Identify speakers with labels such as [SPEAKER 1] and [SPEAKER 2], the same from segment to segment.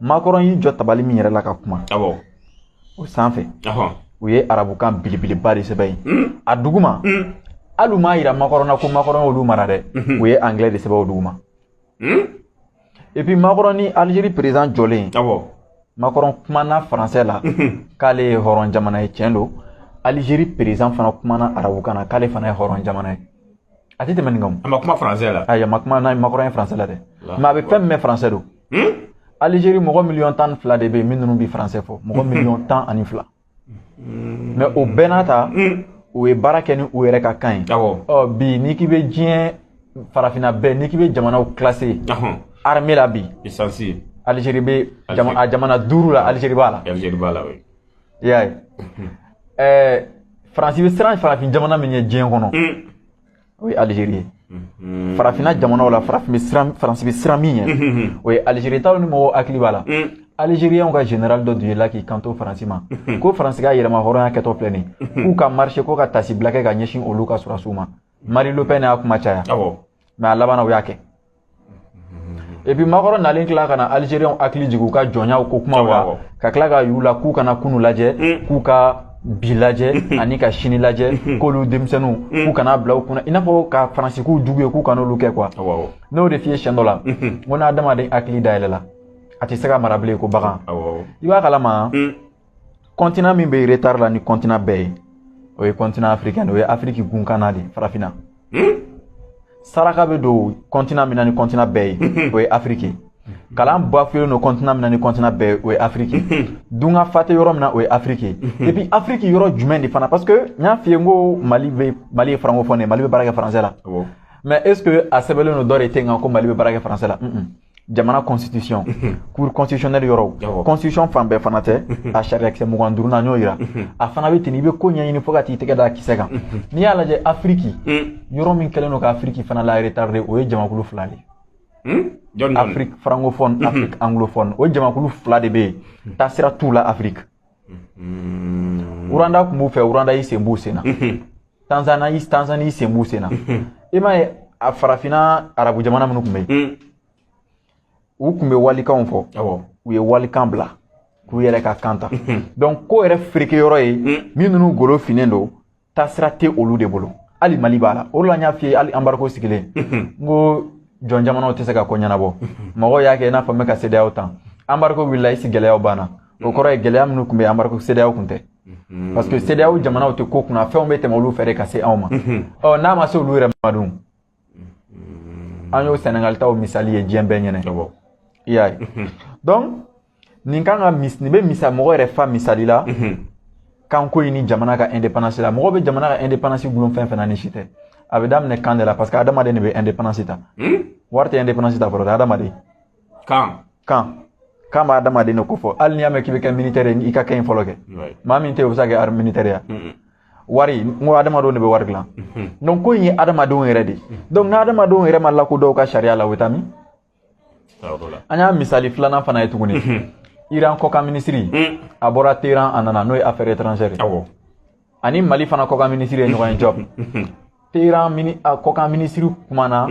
[SPEAKER 1] Macron y'i jɔ tabali min yɛrɛ la ka kuma o sanfɛ u ye arabukan belebeleba de sɛbɛn yen a duguma hali m'a yira Macron na ko Macron olu mara dɛ u ye anglais de sɛbɛn o duguma et puis Macron ni Algérie président jɔlen Macron kumana français la k'ale ye hɔrɔn jamana ye tiɲɛ don Algérie président fana kumana arabukan na k'ale fana ye hɔrɔn jamana ye a tɛ tɛmɛ nin kan
[SPEAKER 2] a ma kuma français la
[SPEAKER 1] ayi a ma kuma n'a Macron ye français la dɛ mais a bɛ fɛn min mɛn français don Algérie mɔgɔ 1,2 de bɛ yen min ninnu bɛ français fɔ mɔgɔ 1,2 mais o bɛɛ n'a ta u ye baara kɛ ni u yɛrɛ ka kan ye bi n'i k'i bɛ diɲɛ farafinna bɛɛ n'i k'i bɛ jamanaw classé armée la bi Algérie bɛ a jamana 5 la Algérie b'a la
[SPEAKER 2] oui
[SPEAKER 1] i y'a ye France bɛ siran farafin jamana min ye diɲɛ kɔnɔ o ye Algérie ye farafinna jamanaw la France bɛ siran min ye o ye Algérie taw ni mɔgɔw hakili b'a la Algériens ka général dɔ duyela k'i kanto Faransi ma ko Faransi ka yɛlɛma hɔrɔnya kɛtɔ filɛ nin k'u ka marché ko ka tasi bila kɛ ka ɲɛsin olu ka sɔrɔsiw ma Marine Le Pen y'a kuma caya mais a labanna u y'a kɛ et puis Macron nalen tila ka na Algériens hakili jigin u ka jɔnyaw ko kumaw la ka tila ka y'u la k'u kana kunu lajɛ k'u ka bi lajɛ ani ka sini lajɛ k'olu denmisɛnninw k'u kana bila u kunna i n'a fɔ ka Faransi k'u jugu ye k'u kan'olu kɛ quoi n'o de f'i ye siɲɛ dɔ la n ko n'adamaden hakili dayɛlɛla a tɛ se ka mara bilen ko bagan i b'a kalama continent min bɛ retard la ni continent bɛɛ ye o ye continent africain o ye Afrique gunkanna de farafinna saraka bɛ don continent min na ni continent bɛɛ ye o ye Afrique kalan bafuyelen don continent min na ni continent bɛɛ ye o ye Afrique dunga fa tɛ yɔrɔ min na o ye Afrique et puis Afrique yɔrɔ jumɛn de fana parce que n y'a f'i ye n ko Mali ye francophone ye Mali bɛ baara kɛ français la mais est ce que a sɛbɛnlen don dɔ de tɛ nka ko Mali bɛ baara kɛ français la jamana constitution cour constitutionnelle yɔrɔ constitution fan bɛɛ fana tɛ a sariyakisɛ 25 na n y'o yira a fana bɛ ten i bɛ ko ɲɛɲini fo ka t'i tɛgɛ da kisɛ kan n'i y'a lajɛ Afrique yɔrɔ min kɛlen don ka Afrique fana la retardé o ye jamakulu 2 de Afrique francophone Afrique anglophone o jamakulu 2 de bɛ yen taasira t'u la Afrique Rwanda tun b'u fɛ Rwanda y'i sen b'u sen na Tanzanie y'i sen b'u sen na i m'a ye a farafinna arabu jamana minnu tun bɛ yen u tun bɛ walikanw fɔ u ye walikan bila k'u yɛrɛ ka kan ta donc ko yɛrɛ fereke yɔrɔ ye min ninnu golo finnen don taasira tɛ olu de bolo hali Mali b'a la o de la n y'a f'i ye hali embargo sigilen n ko jɔn jamanaw tɛ se ka ko ɲɛnabɔ mɔgɔw y'a kɛ i n'a fɔ n bɛ ka CEDEAO tan embargo wulila i si gɛlɛyaw banna o kɔrɔ ye gɛlɛya minnu tun bɛ embargo CEDEAO kun tɛ parce que CEDEAO jamanaw tɛ ko kunna fɛnw bɛ tɛmɛ olu fɛ de ka se anw ma n'a ma se olu yɛrɛ ma dun an y'o Sénégal taw misali ye diɲɛ bɛɛ ɲɛnɛ i y'a ye donc nin kan ka nin bɛ mɔgɔ yɛrɛ fa misali la kan ko in ni jamana ka indépendance la mɔgɔ bɛ jamana ka indépendance gulon fɛn fɛn na ni si tɛ a bɛ daminɛ kan de la parce que adamaden de bɛ indépendance ta wari tɛ indépendance ta fɔlɔ dɛ adamaden kan b'a adamaden de ko fɔ hali n'i y'a mɛn k'i bɛ kɛ militaire ye i ka kɛ in fɔlɔ kɛ maa min tɛ o bɛ se ka kɛ armée militaire ya wari n ko adamadenw de bɛ wari dilan donc ko in ye adamadenw yɛrɛ de donc n'adamadenw yɛrɛ ma lakodɔn ka sariya la o bɛ taa min an y'a misali filanan fana ye tuguni Iran kɔkan minisiri a bɔra Téhéran a nana n'o ye affaire étrangère ani Mali fana kɔkan minisiri ye ɲɔgɔn ye job Téhéran kɔkan minisiri kumana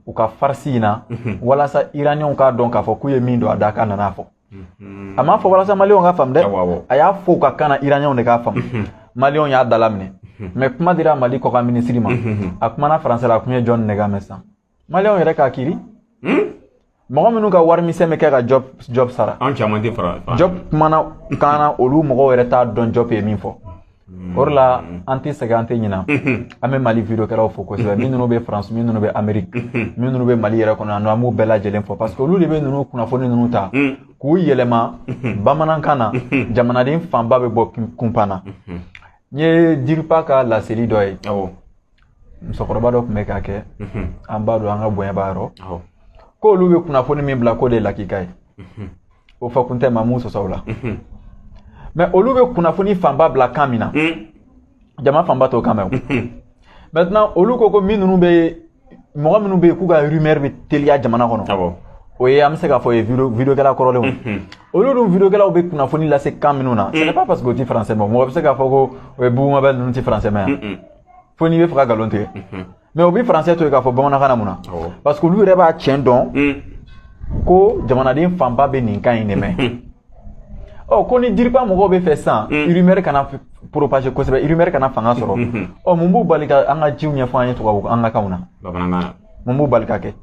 [SPEAKER 1] u ka farsi in na walasa Iraniens k'a dɔn k'a fɔ k'u ye min don a da k'a nana fɔ a m'a fɔ walasa Maliens ka faamu dɛ a y'a fɔ u ka kan na Iraniens de k'a faamu Maliens y'a dalaminɛ mais kuma dira Mali kɔkan minisiri ma a kumana français la a kun ye jɔn nɛgɛ mɛn sisan Maliens yɛrɛ k'a kiiri mɔgɔ minnu ka wari misɛn bɛ kɛ ka job sara
[SPEAKER 2] an caman tɛ fara
[SPEAKER 1] job kumana kan na olu mɔgɔw yɛrɛ t'a dɔn job ye min fɔ o de la an tɛ sɛgɛn an tɛ ɲina an bɛ Mali vidéokɛlaw fo kosɛbɛ min ninnu bɛ France min ninnu bɛ Amérique min ninnu bɛ Mali yɛrɛ kɔnɔ an b'u bɛɛ lajɛlen fɔ parce que olu de bɛ ninnu kunnafoni ninnu ta k'u yɛlɛma bamanankan na jamanaden fanba bɛ bɔ kunpan na n ye Diripa ka laseli dɔ ye musokɔrɔba dɔ tun bɛ k'a kɛ an b'a dɔn an ka bonya b'a yɔrɔ ko olu bɛ kunnafoni min bila ko de ye lakika ye o fɔ kun tɛ maa mun sɔsɔ o la mais olu bɛ kunnafoni fanba bila kan min na jama fanba t'o kan mɛn o maintenant olu ko min ninnu bɛ mɔgɔ minnu bɛ yen k'u ka rumeur bɛ teliya jamana kɔnɔ o ye an bɛ se k'a fɔ o ye vidéokɛla kɔrɔlenw olu dun vidéokɛlaw bɛ kunnafoni lase kan minnu na ce n'est pas parce que o ti français mɛn mɔgɔ bɛ se k'a fɔ ko o ye bugumabɛn ninnu ti français mɛn yan fo n'i bɛ fɛ ka nkalon tigɛ mais o bɛ français to yen k'a fɔ bamanankan na mun na parce que olu yɛrɛ b'a tiɲɛ dɔn ko jamanaden fanba bɛ nin kan in de mɛn ko ni diriba mɔgɔw bɛ fɛ sisan rumeur kana propager kosɛbɛ rumeur kana fanga sɔrɔ mun b'u bali ka an ka jiw ɲɛfɔ an ye tubabu an ka kanw na
[SPEAKER 2] bamanankan
[SPEAKER 1] mun b'u bali ka kɛ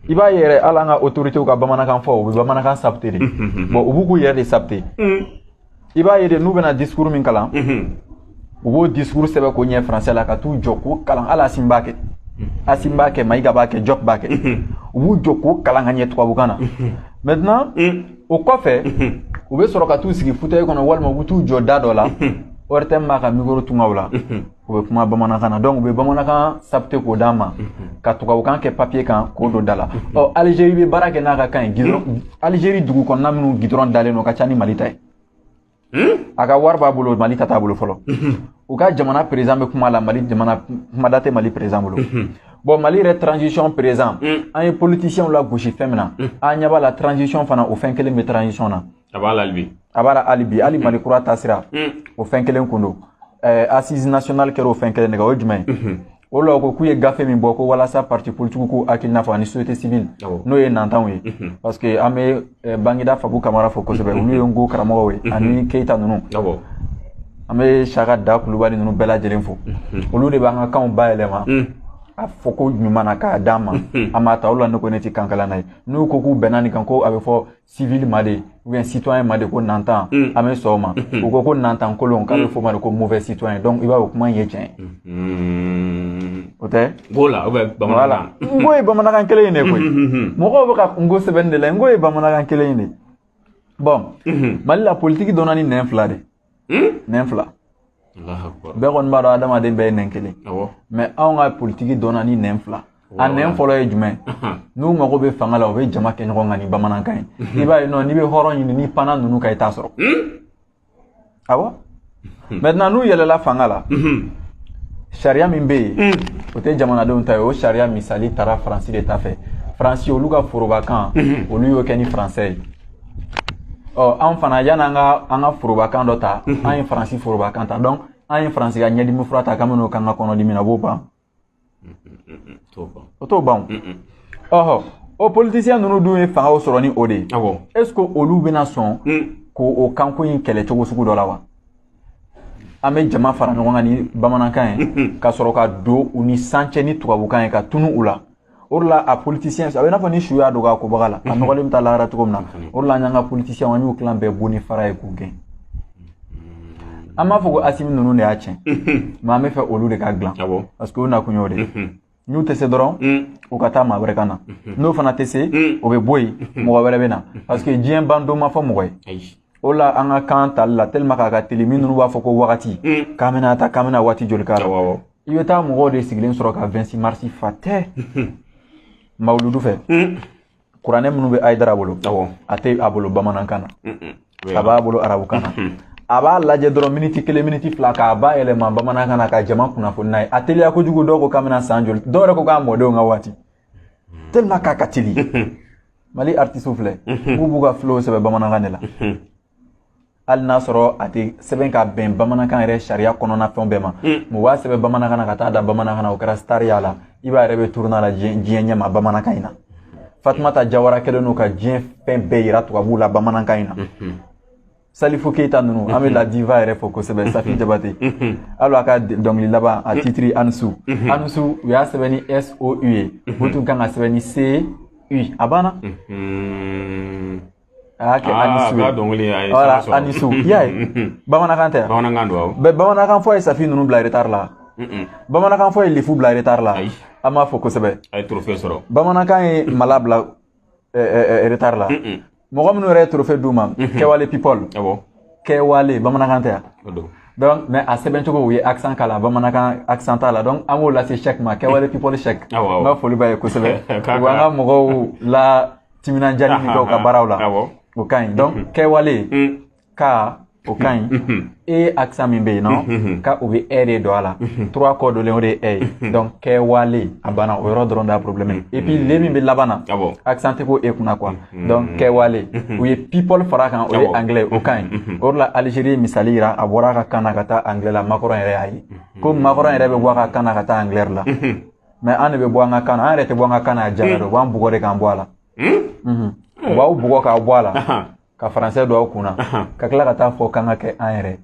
[SPEAKER 1] i b'a yɛrɛ hali an ka autorités ka bamanankan fɔ u bɛ bamanankan sabute de bon u b'u k'u yɛrɛ de sabute i b'a ye de n'u bɛna discours min kalan u b'o discours sɛbɛn k'o ɲɛ français la ka t'u jɔ k'o kalan hali Assimi b'a kɛ Assimi b'a kɛ Mayiga b'a kɛ Diop b'a kɛ u b'u jɔ k'o kalan ka ɲɛ tubabukan na maintenant o kɔfɛ u bɛ sɔrɔ ka t'u sigi fauteuil kɔnɔ walima u bɛ t'u jɔ da dɔ la ORTM b'a ka micro tungaw la u bɛ kuma bamanankan na donc u bɛ bamanankan sabute k'o d'an ma ka tubabukan kɛ papier kan k'o don da la Algérie bɛ baara kɛ n'a ka kan ye Algérie dugu kɔnɔna minnu goudron dalen don ka ca ni Mali ta ye a ka wari b'a bolo Mali ta t'a bolo fɔlɔ u ka jamana président bɛ kuma la Mali jamana kumada tɛ Mali président bolo bon Mali yɛrɛ transition président an ye politiciens la gosi fɛn min na an ɲɛ b'a la transition fana o fɛn kelen bɛ transition na
[SPEAKER 2] a b'a la hali bi
[SPEAKER 1] hali Mali kura taasira o fɛn kelen kun don assise nationale kɛra o fɛn kelen de kan o ye jumɛn ye o la ko k'u ye gafe min bɔ ko walasa parti politique ko hakilina fɔ ani société civile n'o ye nantanw ye parce que an bɛ Bangida Fabu Kamara fɔ kosɛbɛ olu ye Ngo karamɔgɔw ye ani Keita ninnu an bɛ Saka Da Kulubali ninnu bɛɛ lajɛlen fo olu de b'an ka kanw bayɛlɛma a fɔ ko ɲuman na k'a d'an ma an m'a ta o la ne ko ne tɛ kankala na ye n'u ko k'u bɛnna nin kan ko a bɛ fɔ civil ma de ou bien citoyen ma de ko nantan an bɛ sɔn o ma u ko ko nantan kolon k'a bɛ fɔ o ma de ko mauvais citoyen donc i b'a ye o kuma in ye tiɲɛ ye o tɛ
[SPEAKER 2] Ngo la bamanankan
[SPEAKER 1] Ngo ye bamanankan kelen in de koyi mɔgɔw bɛ ka Ngo sɛbɛnni de la Ngo ye bamanankan kelen in de bon Mali la politique donna ni nɛn fila de nɛn fila bɛɛ kɔni b'a dɔn adamaden bɛɛ ye nɛn kelen mais anw ka politiki dɔnna ni nɛn fila a nɛn fɔlɔ ye jumɛn n'u mago bɛ fanga la u bɛ jama kɛ ɲɔgɔn kan ni bamanankan ye i b'a ye n'i bɛ hɔrɔn ɲini ni pana ninnu ka i t'a sɔrɔ awɔ maintenant n'u yɛlɛla fanga la sariya min bɛ yen o tɛ jamanadenw ta ye o sariya misali taara Faransi de ta fɛ Faransi olu ka forobakan olu y'o kɛ ni français ye an fana yan'an ka forobakan dɔ ta an ye Faransi forobakan ta donc an ye Faransi ka ɲɛdimi fura ta kabini o kan ka kɔnɔdimi na o b'o ban o t'o ban o politicien ninnu dun ye fangaw sɔrɔ ni o de ye est ce que olu bɛna sɔn k'o kanko in kɛlɛ cogo sugu dɔ la wa an bɛ jama fara ɲɔgɔn kan ni bamanankan ye ka sɔrɔ ka don u ni san cɛ ni tubabukan ye ka tunu u la o de la a politicien a bɛ n'a fɔ ni su y'a dogo a kobaga la a nɔgɔlen bɛ taa lahara cogo min na o de la an y'an ka politicien an y'u tilan bɛɛ bon ni fara ye k'u gɛn an b'a fɔ ko Assimi ninnu de y'a tiɲɛ mais an bɛ fɛ olu de ka dilan parce que o nakun y'o de ye n'u tɛ se dɔrɔn u ka taa maa wɛrɛ ka na n'o fana tɛ se o bɛ bɔ yen mɔgɔ wɛrɛ bɛ na parce que diɲɛ ban don ma fɔ mɔgɔ ye o la an ka kan tali la tellement k'a ka teli min ninnu b'a fɔ ko wagati k'an bɛna taa k'an bɛna waati joli k'a la i bɛ taa mɔgɔw de sigilen sɔrɔ ka 26 mars fa tɛ mawuludu fɛ kuranɛ minnu bɛ Ayidara bolo a tɛ a bolo bamanankan na a b'a bolo arabukan na a b'a lajɛ dɔrɔn miniti kelen miniti fila k'a ba yɛlɛma bamanankan na ka jama kunnafoni n'a ye a teliya kojugu dɔw ko k'a bɛna san joli dɔw yɛrɛ ko k'a mɔdenw ka waati tellement k'a ka teli Mali artiste filɛ k'u b'u ka flow sɛbɛn bamanankan de la hali n'a sɔrɔ a tɛ sɛbɛn ka bɛn bamanankan yɛrɛ sariya kɔnɔna fɛnw bɛɛ ma mu b'a sɛbɛn bamanankan na ka taa da bamanankan na o kɛra star y'a la i b'a yɛrɛ bɛ tourner la diɲɛ ɲɛma bamanankan in na Fatumata Jawara kɛlen n'o ka diɲɛ fɛn bɛɛ yira tubabuw la bamanankan in na Salifou Keita ninnu an bɛ la diva yɛrɛ fɔ kosɛbɛ Safi Jabate hali a ka dɔnkili laban a titre Ansu u y'a sɛbɛn ni SOU ye o tun kan ka sɛbɛn ni CU a banna a y'a kɛ Anisu ye voilà Anisu i y'a ye bamanankan tɛ bamanankan fɔ ye Safi ninnu bila retard la bamanankan fɔ ye Lifu bila retard la an b'a fɔ kosɛbɛ
[SPEAKER 2] a ye trophée sɔrɔ
[SPEAKER 1] bamanankan ye Mala bila retard la mɔgɔ minnu yɛrɛ ye trophée d'u ma Kɛwale people Kɛwale bamanankan tɛ yan donc mais a sɛbɛn cogo u ye accent k'a la bamanankan accent t'a la donc an b'o lase Cheick ma Kɛwale people Cheick n b'a foli b'a ye kosɛbɛ u b'an ka mɔgɔw la timinandiya min kɛ u ka baaraw la o ka ɲi donc Kɛwale ka o ka ɲi e accent min bɛ yen non ka o bɛ e de don a la 3 kɔ dolen o de ye e ye donc Kɛwale a banna o yɔrɔ dɔrɔn de y'a problème ye et puis le min bɛ laban na accent tɛ ko e kunna quoi donc Kɛwale u ye people fara kan o ye anglais o ka ɲi o de la Algérie misali yira a bɔra a ka kan na ka taa anglais la Macron yɛrɛ y'a ye ko Macron yɛrɛ bɛ bɔ a ka kan na ka taa anglais la mais an de bɛ bɔ an ka kan na an yɛrɛ tɛ bɔ an ka kan na a jara de u b'an bugɔ de k'an bɔ a la Wa bugo ka bɔ la ka français do kunna ka kila ka taa fɔ kan ka kɛ an yɛrɛ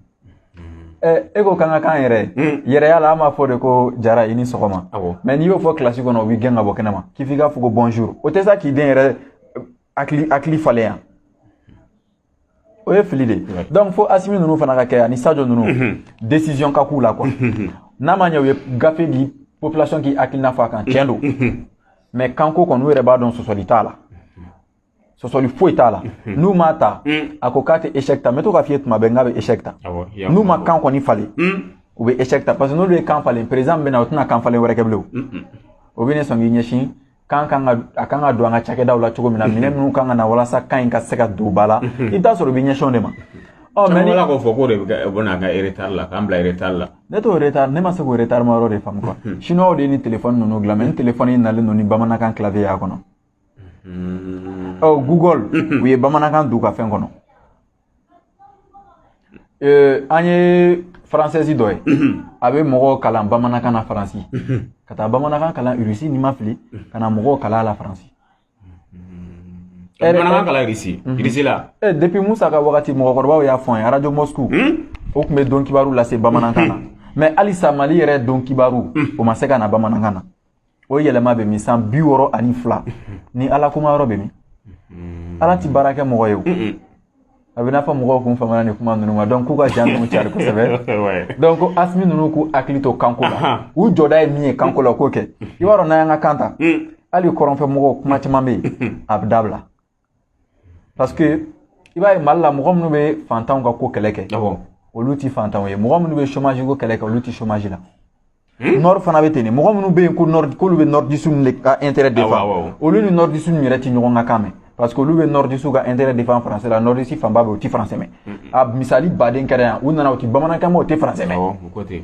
[SPEAKER 1] e ko kan ka k'an yɛrɛ yɛrɛ yala an b'a fɔ de ko jara i ni sɔgɔma mais n'i y'o fɔ classe kɔnɔ o b'i gɛn ka bɔ kɛnɛma k'i f'i ka fɔ ko bonjour o tɛ sa k'i den yɛrɛ hakili falen yan o ye fili de donc fo Asimi ninnu fana ka kɛ ani Sadio ninnu décision ka k'u la quoi n'a ma ɲɛ u ye gafe di population k'i hakilina fɔ a kan tiɲɛ don mais kanko kɔni u yɛrɛ b'a dɔn sɔsɔli t'a la sɔsɔli foyi t'a la n'u m'a ta a ko k'a tɛ échec ta n bɛ to k'a f'i ye tuma bɛɛ n k'a bɛ échec ta n'u ma kan kɔni falen u bɛ échec ta parce que n'olu ye kan falen président bɛ na o tɛna kan falen wɛrɛ kɛ bilen o bɛ ne sɔn k'i ɲɛsin kan a kan ka don an ka cakɛdaw la cogo min na minɛn minnu kan ka na walasa kan in ka se ka don ba la i bɛ taa sɔrɔ u bɛ ɲɛsin o de ma.
[SPEAKER 2] mais ni ko fɔ ko de bɛ n'a ka retard la k'an bila retard la.
[SPEAKER 1] ne t'o retard ne ma se k'o retard ma yɔrɔ de faamu quoi chinois de ni téléphone ninnu dilan mais ni téléphone in nalen don ni bamanankan clavier y'a kɔnɔ. Google u ye bamanankan d'u ka fɛn kɔnɔ an ye française dɔ ye a bɛ mɔgɔw kalan bamanankan na faransi ka taa bamanankan kalan Russie ni ma fili ka na mɔgɔw kalan la faransi
[SPEAKER 2] bamanankan kalan Russie la
[SPEAKER 1] depuis Musa ka wagati mɔgɔkɔrɔbaw y'a fɔ an ye radio Moscou o tun bɛ don kibaru lase bamanankan na mais halisa Mali yɛrɛ don kibaru o ma se ka na bamanankan na o yɛlɛma bɛ min san 62 ni ala kuma yɔrɔ bɛ min ala ti baara kɛ mɔgɔ ye o a bɛ n'a fɔ mɔgɔw kun faamana ni kuma ninnu ma donc k'u ka jan ninnu cari kosɛbɛ donc ko Asimi ninnu k'u hakili to kanko la u jɔda ye min ye kanko la k'o kɛ i b'a dɔn n'an y'an ka kan ta hali kɔrɔnfɛ mɔgɔw kuma caman bɛ yen a bɛ dabila parce que i b'a ye Mali la mɔgɔ minnu bɛ fantanw ka ko kɛlɛ kɛ olu ti fantanw ye mɔgɔ minnu bɛ chômage ko kɛlɛ kɛ olu ti chômage la Nord fana bɛ ten de mɔgɔ minnu bɛ yen ko Nord k'olu bɛ Nord du Sud de ka intérêt défend olu ni Nord du Sud yɛrɛ ti ɲɔgɔn ka kan mɛn parce que olu bɛ Nord du Sud ka intérêt défend français la Nord du Sud fanba bɛ o ti français mɛn a misali baden kɛra yan u nana o ti bamanankan mɛn o ti français mɛn i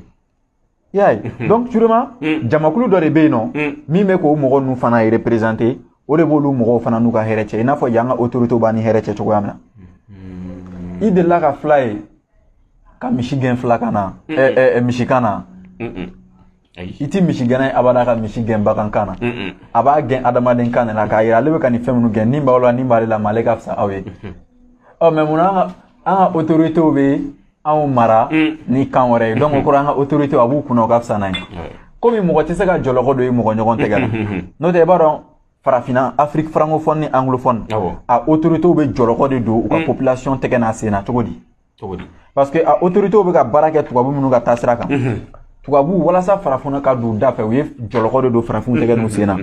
[SPEAKER 1] y'a ye donc sûrement jamakulu dɔ de bɛ yen nɔ min bɛ k'o mɔgɔ ninnu fana représenter o de b'olu mɔgɔw fana n'u ka hɛrɛ cɛ i n'a fɔ yan ka autorités b'a ni hɛrɛ cɛ cogoya min na i delila ka fila ye ka misi gɛn filakan na misikan na i ti misi gɛnna ye abada ka misi gɛn bagankan na a b'a gɛn adamaden kan de la k'a yira ale bɛ ka nin fɛn minnu gɛn nin b'aw la nin b'ale la mais ale ka fisa aw ye mais munna an ka autorités bɛ anw mara ni kan wɛrɛ ye donc o kɔrɔ an ka autorités a b'u kunna o ka fisa n'a ye komi mɔgɔ tɛ se ka jɔlɔkɔ dɔ ye mɔgɔ ɲɔgɔn tɛgɛ la n'o tɛ i b'a dɔn farafinna Afrique francophone ni anglophone a autorités bɛ jɔlɔkɔ de don u ka population tɛgɛ n'a sen na cogo di parce que a autorités bɛ ka baara kɛ tubabu minnu ka taasira kan tubabu walasa farafinna ka don da fɛ u ye jɔlɔkɔ de don farafinw tɛgɛ n'u sen na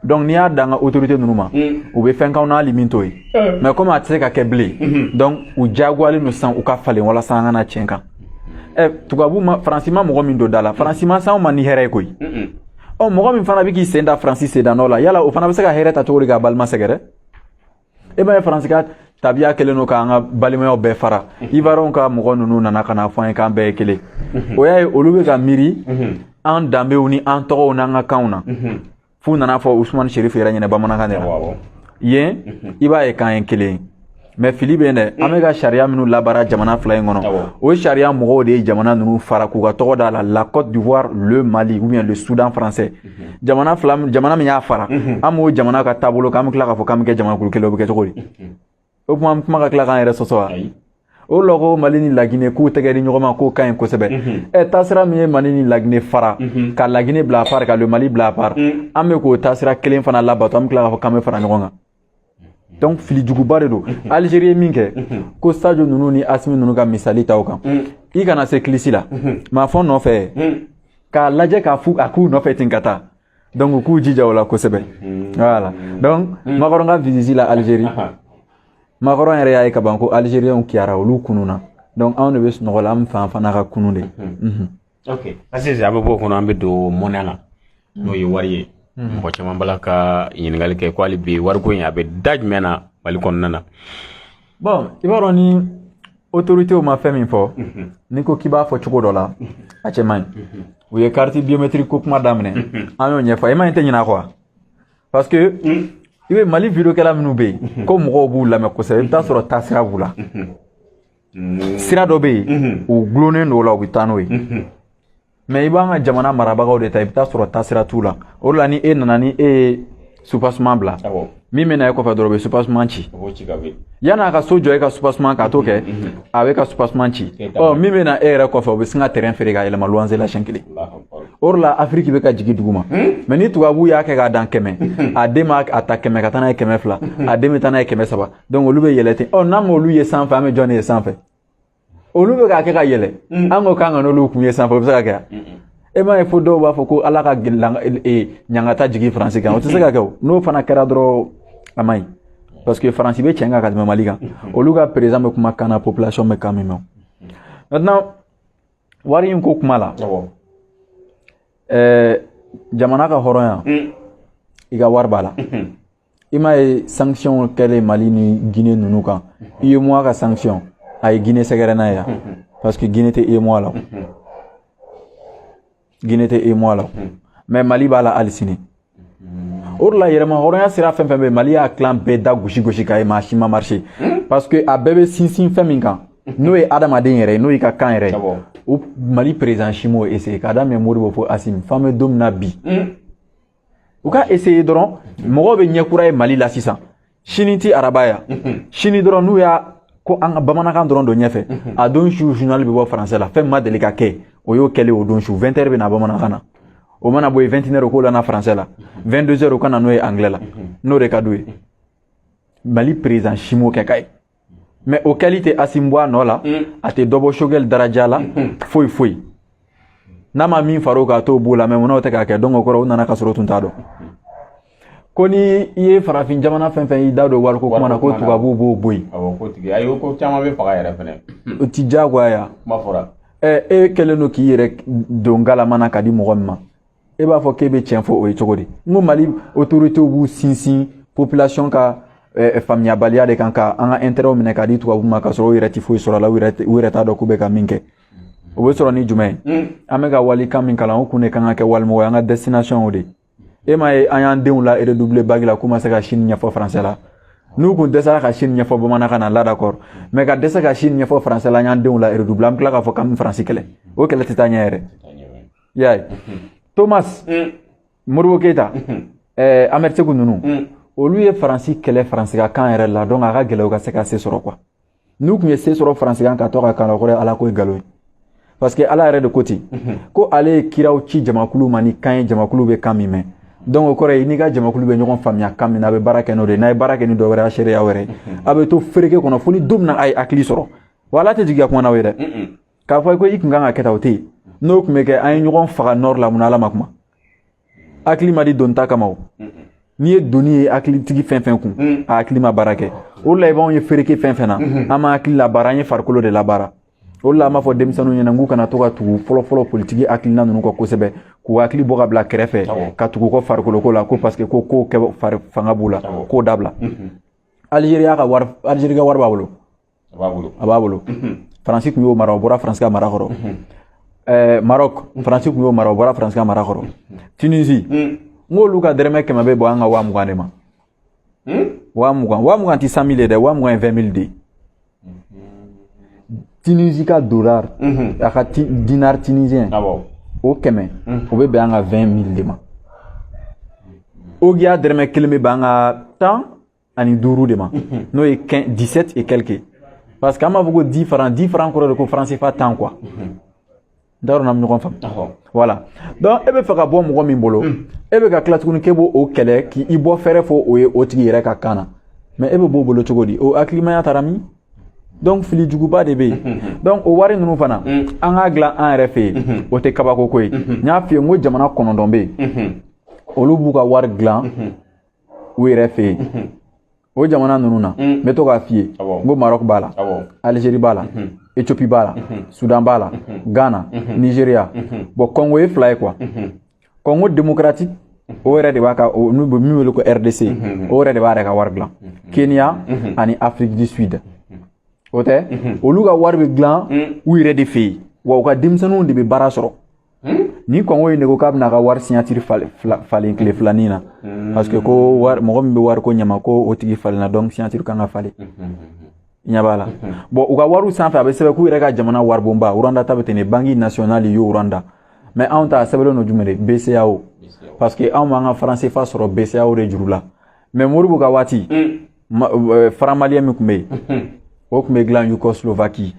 [SPEAKER 1] donc n'i y'a dan ka autorité ninnu ma u bɛ fɛn k'anw na hali min t'o ye mais comme a tɛ se ka kɛ bilen donc u diyagoyalen don sisan u ka falen walasa an kana tiɲɛ kan tubabu ma faransi ma mɔgɔ min don da la faransi ma s'anw ma ni hɛrɛ ye koyi mɔgɔ min fana bɛ k'i sen da faransi sendanɔ la yala o fana bɛ se ka hɛrɛ ta cogo di k'a balima sɛgɛrɛ e b'a ye faransi ka tabiya kelen don k'an ka balimayaw bɛɛ fara ivoiriyɛnw ka mɔgɔ ninnu nana ka na fɔ an ye k'an bɛɛ ye kelen o y'a ye olu bɛ ka miiri an danbew ni an tɔgɔw n'an ka kanw na f'u nana fɔ Usumani Serif yɛrɛ ɲɛna bamanankan de la yen i b'a ye k'an ye kelen mais fili bɛ yen dɛ an bɛ ka sariya minnu labaara jamana fila in kɔnɔ o sariya mɔgɔw de ye jamana ninnu fara k'u ka tɔgɔ d'a la la Côte d'Ivoire le Mali ou bien le Soudan français jamana min y'a fara an m'o jamana ka taabolo k'an bɛ tila k'a fɔ k'an bɛ kɛ jamanakulu kelen o bɛ kɛ cogo di o kuma ka tila k'an yɛrɛ sɔsɔ wa o lɔgɔ Mali ni Laginɛ k'u tɛgɛ di ɲɔgɔn ma k'o ka ɲi kosɛbɛ taasira min ye Mali ni Laginɛ fara ka Laginɛ bila a part ka le Mali bila a part an bɛ k'o taasira kelen fana labato an bɛ tila k'a fɔ k'an bɛ fara ɲɔgɔn kan donc fili juguba de don Algérie ye min kɛ ko Sadio ninnu ni Asimi ninnu ka misali ta o kan i kana se kilisi la maa fɔ nɔfɛ k'a lajɛ k'a fu a k'u nɔfɛ ten ka taa donc u k'u jija o la kosɛbɛ voilà donc Macron ka visite la Algérie Macron yɛrɛ y'a ye ka ban ko Algériens kiyara olu kunu na donc anw de bɛ sunɔgɔ la an fan fana ka kunu de
[SPEAKER 2] ok sisan a bɛ bɔ o kɔnɔ an bɛ don mɔnɛ la n'o ye wari ye mɔgɔ caman bala ka ɲininkali kɛ ko hali bi wariko in a bɛ da jumɛn na Mali kɔnɔna na
[SPEAKER 1] bon i b'a dɔn ni autorités ma fɛn min fɔ ni ko k'i b'a fɔ cogo dɔ la a cɛ man ɲi u ye carte biométrique ko kuma daminɛ an y'o ɲɛfɔ i ma ɲi tɛ ɲinɛ quoi parce que i bɛ Mali vidéokɛla minnu bɛ yen ko mɔgɔw b'u lamɛn kosɛbɛ i bɛ taa sɔrɔ taasira b'u la sira dɔ bɛ yen u gulonnen don o la u bɛ taa n'o ye mais i b'an ka jamana marabagaw de ta i bɛ taa sɔrɔ taasira t'u la o de la ni e nana ni e ye supasement bila min bɛ na e kɔfɛ dɔrɔn u bɛ soupassement ci yan'a ka so jɔ e ka soupassement k'a to kɛ a bɛ ka soupassement ci min bɛ na e yɛrɛ kɔfɛ u bɛ sin ka terrain feere ka yɛlɛma luwanze la siɲɛ kelen o de la Afrique bɛ ka jigin dugu ma mais ni tubabuw y'a kɛ k'a dan 100 a den b'a ta 100 ka taa n'a ye 200 a den bɛ taa n'a ye 300 donc olu bɛ yɛlɛ ten n'an m'olu ye sanfɛ an bɛ jɔn de ye sanfɛ olu bɛ k'a kɛ ka yɛlɛ an ko k'an ka n'olu kun ye sanfɛ o bɛ se ka kɛ e m'a ye fo dɔw b'a fɔ ko ala ka ɲangata jigin Faransi kan o tɛ se ka kɛ o n'o fana kɛra dɔrɔn a ma ɲi parce que Faransi bɛ cɛn kan ka tɛmɛ Mali kan olu ka président bɛ kuma kan na population bɛ kan min mɛn maintenant wari in ko kuma la jamana ka hɔrɔnya i ka wari b'a la i m'a ye sanction kɛlen Mali ni Guinée ninnu kan UEMOA ka sanction a ye Guinée sɛgɛrɛ n'a ye yan parce que Guinée tɛ UEMOA la Guinée tɛ UEMOA la mais Mali b'a la hali sini o de la yɛrɛma hɔrɔnya sira fɛn fɛn bɛ Mali y'a clan bɛɛ da gosi k'a ye maa si ma marché parce que a bɛɛ bɛ sinsin fɛn min kan n'o ye adamaden yɛrɛ ye n'o y'i ka kan yɛrɛ ye o Mali président si m'o essayer k'a daminɛ Modibo fo Assimi f'an bɛ don min na bi u ka essayer dɔrɔn mɔgɔw bɛ ɲɛkura ye Mali la sisan sini ti araba ya sini dɔrɔn n'u y'a ko an ka bamanankan dɔrɔn don ɲɛfɛ a don su journal bɛ bɔ français la fɛn ma deli ka kɛ o y'o kɛlen o don su 20h bɛ na bamanankan na o mana bɔ 21h ko la na français la 22h o kana n'o ye anglais la n'o de ka d'u ye Mali président si m'o kɛ ka ye mais o kɛli tɛ Assimi bɔ a nɔ la a tɛ dɔ bɔ Choguel daraja la foyi n'a ma min far'o kan a t'o b'o la mais munna o tɛ k'a kɛ donc o kɔrɔ u nana ka sɔrɔ u tun t'a dɔn ko ni i ye farafin jamana fɛn fɛn y'i da don wariko kuma na ko tubabuw b'o bɔ yen
[SPEAKER 2] ko tigi ayi ko caman bɛ faga yɛrɛ fɛnɛ
[SPEAKER 1] o ti diyagoya
[SPEAKER 2] kuma fɔra
[SPEAKER 1] e kɛlen don k'i yɛrɛ don galamana ka di mɔgɔ min ma e b'a fɔ k'e bɛ tiɲɛ fɔ o ye cogo di n ko Mali autorités b'u sinsin population ka faamuyabaliya de kan ka an ka intérêt minɛ k'a di tubabuw ma k'a sɔrɔ u yɛrɛ tɛ foyi sɔrɔ a la u yɛrɛ t'a dɔn k'u bɛ ka min kɛ o bɛ sɔrɔ ni jumɛn ye an bɛ ka walikan min kalan o kun de kan ka kɛ walimɔgɔ ye an ka destination o de e m'a ye an y'an denw la redoubler bac la k'u ma se ka Chine ɲɛfɔ français la n'u kun dɛsɛra ka Chine ɲɛfɔ bamanankan na là d'accord mais ka dɛsɛ ka Chine ɲɛfɔ français la an y'an denw la redoubler an bɛ tila k'a fɔ k'an bɛ Faransi kɛlɛ o kɛlɛ tɛ taa ɲɛ yɛrɛ i y'a ye Thomas Modibo Keita Ahmed Sékou ninnu olu ye Faransi kɛlɛ faransikan yɛrɛ la donc a ka gɛlɛn u ka se ka se sɔrɔ quoi n'u kun ye se sɔrɔ faransikan ka to ka kan o kɔrɔ ye ala ko ye nkalon ye parce que ala yɛrɛ de ko ten ko ale ye kiraw ci jamakulu ma ni kan ye jamakulu bɛ kan min mɛn donc o kɔrɔ ye n'i ka jamakulu bɛ ɲɔgɔn faamuya kan min na a bɛ baara kɛ n'o de ye n'a ye baara kɛ ni dɔ wɛrɛ ye sariya wɛrɛ a bɛ to fereke kɔnɔ fo ni don min na a ye hakili sɔrɔ wa ala tɛ jigin a kuma na o ye dɛ k'a fɔ ko i kun kan ka kɛ tan o tɛ yen n'o kun bɛ kɛ an ye ɲɔgɔn faga nord la mun ala ma kuma hakili ma di don ta kama o n'i ye doni ye hakilitigi fɛn fɛn kun a hakili ma baara kɛ o la i b'anw ye fereke fɛn fɛn na an ma hakili labaara an ye farikolo de labaara o la an b'a fɔ denmisɛnninw ɲɛna k'u kana to ka tugu fɔlɔ politigi hakilina ninnu kɔ kosɛbɛ k'u hakili bɔ ka bila kɛrɛfɛ ka tugu kɔ farikoloko la ko parce que ko kɛ fanga b'u la k'o dabila Algérie ka wari b'a bolo a b'a bolo Faransi kun y'o mara o bɔra Faransi ka mara kɔrɔ Maroc Faransi kun y'o mara o bɔra Faransi ka mara kɔrɔ Tunisie n k'olu ka dɛrɛmɛ 100 bɛ bɔ an ka 20,000 de ma 20,000 ti 100 000 ye dɛ 20,000 ye 20 000 de Tunisie ka dollar a ka dinar tunisien o 100 o bɛ bɛn an ka 20 000 de ma Ogia dɛrɛmɛ 1 bɛ bɛn an ka 15 de ma n'o ye 17 et quelques parce que an b'a fɔ ko 10 francs kɔrɔ de ko franc CFA 10 quoi n't'a na ɲɔgɔn faamu voilà donc e bɛ fɛ ka bɔ mɔgɔ min bolo e bɛ ka tila tuguni k'e b'o kɛlɛ k'i bɔ fɛrɛ fɔ o ye o tigi yɛrɛ ka kan na mais e bɛ b'o bolo cogo di o hakilimaya taara min donc fili juguba de bɛ yen donc o wari ninnu fana an k'a dilan an yɛrɛ fɛ yen o tɛ kabako ko ye n y'a f'i ye n ko jamana 9 bɛ yen olu b'u ka wari dilan u yɛrɛ fɛ yen o jamana ninnu na n bɛ to k'a f'i ye n ko Maroc b'a la Algérie b'a la Éthiopie b'a la Soudan b'a la Ghana Nigeria bon Congo ye 2 ye quoi Congo démocratique o yɛrɛ de b'a ka n'u bɛ min wele ko RDC o yɛrɛ de b'a yɛrɛ ka wari dilan Kenya ani Afrique du Sud o tɛ olu ka wari bɛ dilan u yɛrɛ de fɛ yen wa u ka denmisɛnninw de bɛ baara sɔrɔ ni Congo ye ne ko k'a bɛna ka wari signature falen tile 2 na parce que ko mɔgɔ min bɛ wari ko ɲama ko o tigi falenna donc signature kan ka falen ɲɛ b'a la bon u ka wariw sanfɛ a bɛ sɛbɛn k'u yɛrɛ ka jamana waribonba Rwanda ta bɛ ten banque nationale y'o Rwanda mais anw ta sɛbɛnlen don jumɛn de BCEAO parce que anw b'an ka franc CFA sɔrɔ BCEAO de juru la mais Moribo ka waati franc malien min tun bɛ yen o tun bɛ dilan Yougoslovaquie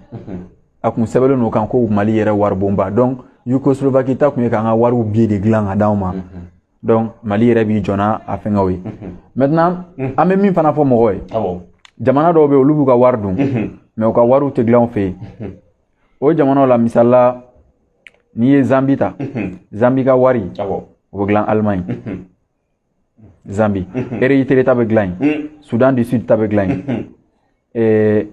[SPEAKER 1] a kun sɛbɛnlen n'o kan ko Mali yɛrɛ waribonba donc Yougoslovaquie ta kun ye k'an ka wariw billet de dilan ka d'anw ma donc Mali yɛrɛ b'i jɔna a fɛngɛw ye maintenant an bɛ min fana fɔ mɔgɔw ye jamana dɔw bɛ yen olu b'u ka wari dun mais u ka wariw tɛ dilan anw fɛ yen o jamanaw la misali la n'i ye Zambi ta Zambi ka wari o bɛ dilan Allemagne Zambi Eritrea ta bɛ dilan yen Soudan du Sud ta bɛ dilan yen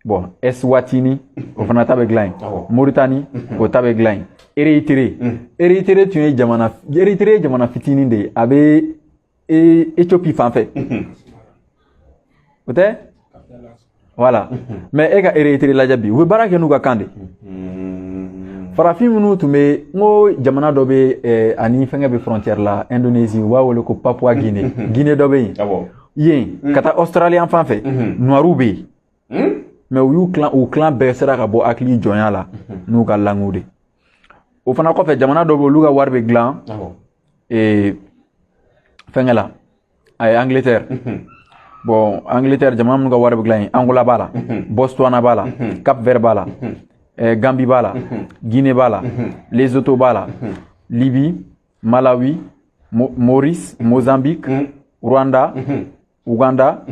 [SPEAKER 1] bon Eswatini o fana ta bɛ dilan yen Mauritanie o ta bɛ dilan yen Eritrea tun ye jamana fitinin de ye a bɛ Éthiopie fan fɛ o tɛ voilà mais e ka Eritrea lajɛ bi u bɛ baara kɛ n'u ka kan de farafin minnu tun bɛ n ko jamana dɔ bɛ ani fɛngɛ bɛ frontière la Indonésie u b'a wele ko Papua Guinée Guinée dɔ bɛ yen yen ka taa Australien fan fɛ noirew bɛ yen mais u clan bɛɛ sera ka bɔ hakili jɔnya la n'u ka langues de o fana kɔfɛ jamana dɔ bɛ olu ka wari bɛ dilan fɛngɛ la Angleterre bon Angleterre jamana minnu ka wari bɛ dilan yen Angola b'a la Botswana b'a la Cap Vert b'a la Gambie b'a la Guinée b'a la Lesotho b'a la Libye Malawi Maurice Mozambique Rwanda Ouganda